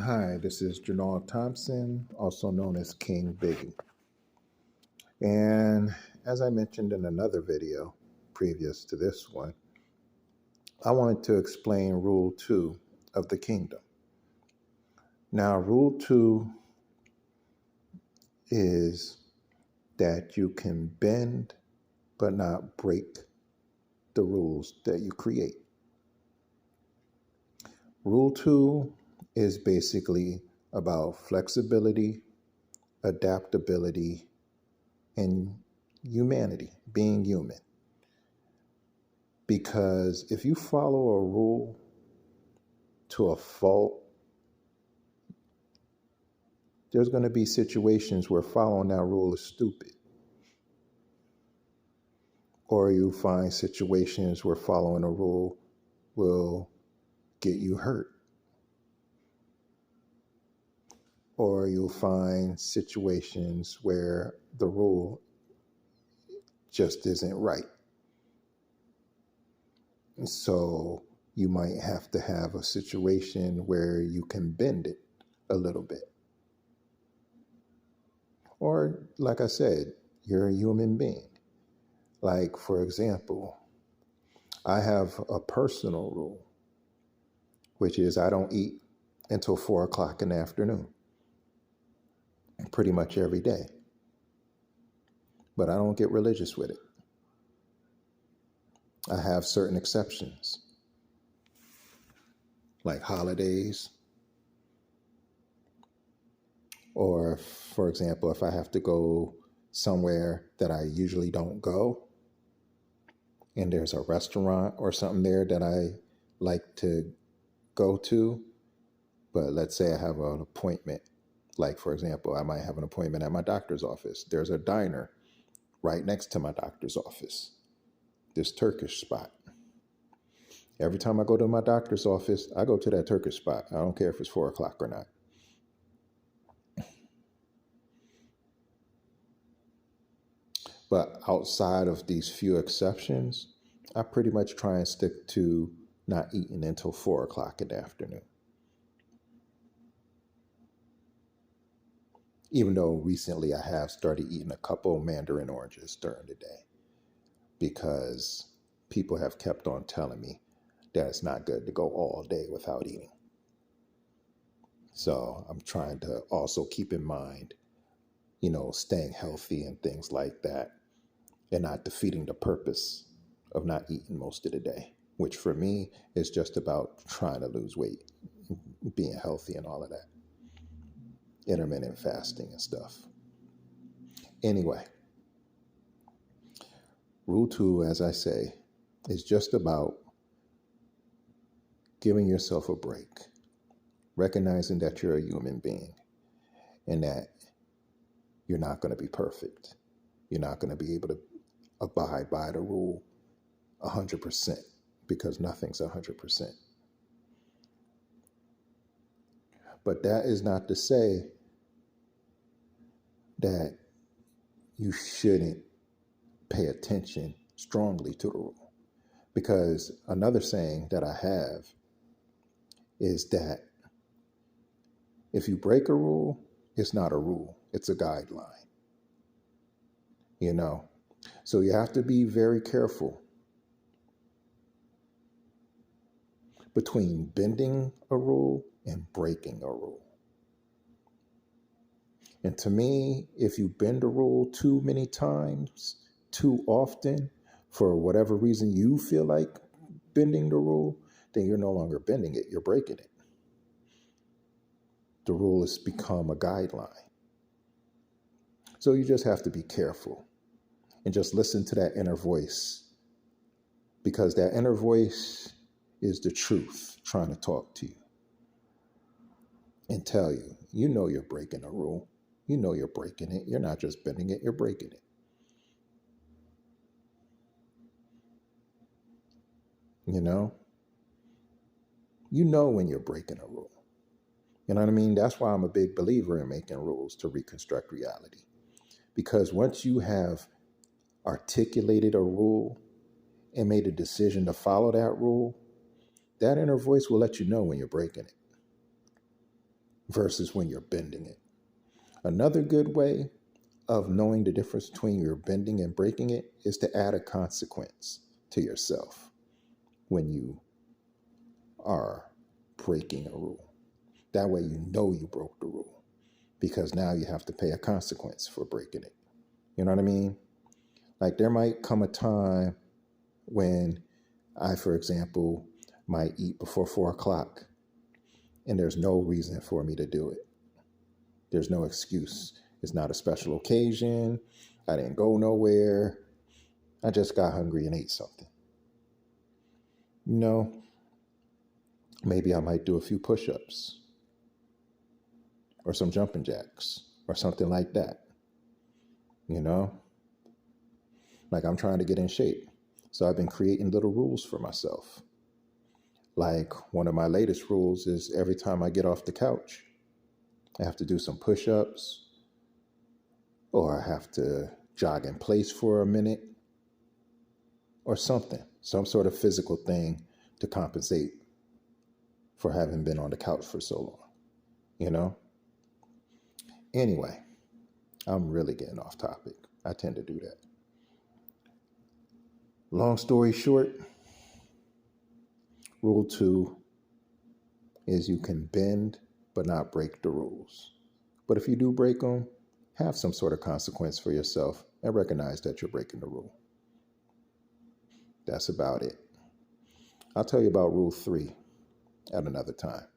Hi, this is Janal Thompson, also known as King Biggie. And as I mentioned in another video previous to this one, I wanted to explain Rule 2 of the Kingdom. Now, Rule 2 is that you can bend but not break the rules that you create. Rule 2 is basically about flexibility, adaptability, and humanity, being human. Because if you follow a rule to a fault, there's going to be situations where following that rule is stupid. Or you find situations where following a rule will get you hurt. Or you'll find situations where the rule just isn't right. So you might have to have a situation where you can bend it a little bit. Or, like I said, you're a human being. Like, for example, I have a personal rule, which is I don't eat until 4 o'clock in the afternoon, pretty much every day. But I don't get religious with it. I have certain exceptions, like holidays, or, for example, if I have to go somewhere that I usually don't go, and there's a restaurant or something there that I like to go to, but let's say I have an appointment. Like, for example, I might have an appointment at my doctor's office. There's a diner right next to my doctor's office, this Turkish spot. Every time I go to my doctor's office, I go to that Turkish spot. I don't care if it's 4 o'clock or not. But outside of these few exceptions, I pretty much try and stick to not eating until 4 o'clock in the afternoon. Even though recently I have started eating a couple mandarin oranges during the day because people have kept on telling me that it's not good to go all day without eating. So I'm trying to also keep in mind, staying healthy and things like that, and not defeating the purpose of not eating most of the day, which for me is just about trying to lose weight, being healthy and all of that, intermittent fasting and stuff. Anyway, Rule 2, as I say, is just about giving yourself a break, recognizing that you're a human being and that you're not going to be perfect. You're not going to be able to abide by the rule 100% because nothing's 100%. But that is not to say that you shouldn't pay attention strongly to the rule. Because another saying that I have is that if you break a rule, it's not a rule, it's a guideline. So you have to be very careful between bending a rule and breaking a rule. And to me, if you bend a rule too many times, too often, for whatever reason you feel like bending the rule, then you're no longer bending it, you're breaking it. The rule has become a guideline. So you just have to be careful and just listen to that inner voice, because that inner voice is the truth trying to talk to you and tell you, you're breaking a rule. You're breaking it. You're not just bending it, you're breaking it. You know when you're breaking a rule. You know what I mean? That's why I'm a big believer in making rules to reconstruct reality. Because once you have articulated a rule and made a decision to follow that rule, that inner voice will let you know when you're breaking it. versus when you're bending it. Another good way of knowing the difference between your bending and breaking it is to add a consequence to yourself when you are breaking a rule. That way you know you broke the rule, because now you have to pay a consequence for breaking it. You know what I mean? Like there might come a time when I, for example, might eat before 4 o'clock and there's no reason for me to do it. There's no excuse. It's not a special occasion. I didn't go nowhere. I just got hungry and ate something. You know, maybe I might do a few push-ups or some jumping jacks or something like that. You know, like I'm trying to get in shape. So I've been creating little rules for myself. Like one of my latest rules is every time I get off the couch, I have to do some push-ups, or I have to jog in place for a minute or something, some sort of physical thing to compensate for having been on the couch for so long, you know? Anyway, I'm really getting off topic. I tend to do that. Long story short, rule 2 is you can bend but not break the rules. But if you do break them, have some sort of consequence for yourself and recognize that you're breaking the rule. That's about it. I'll tell you about rule 3 at another time.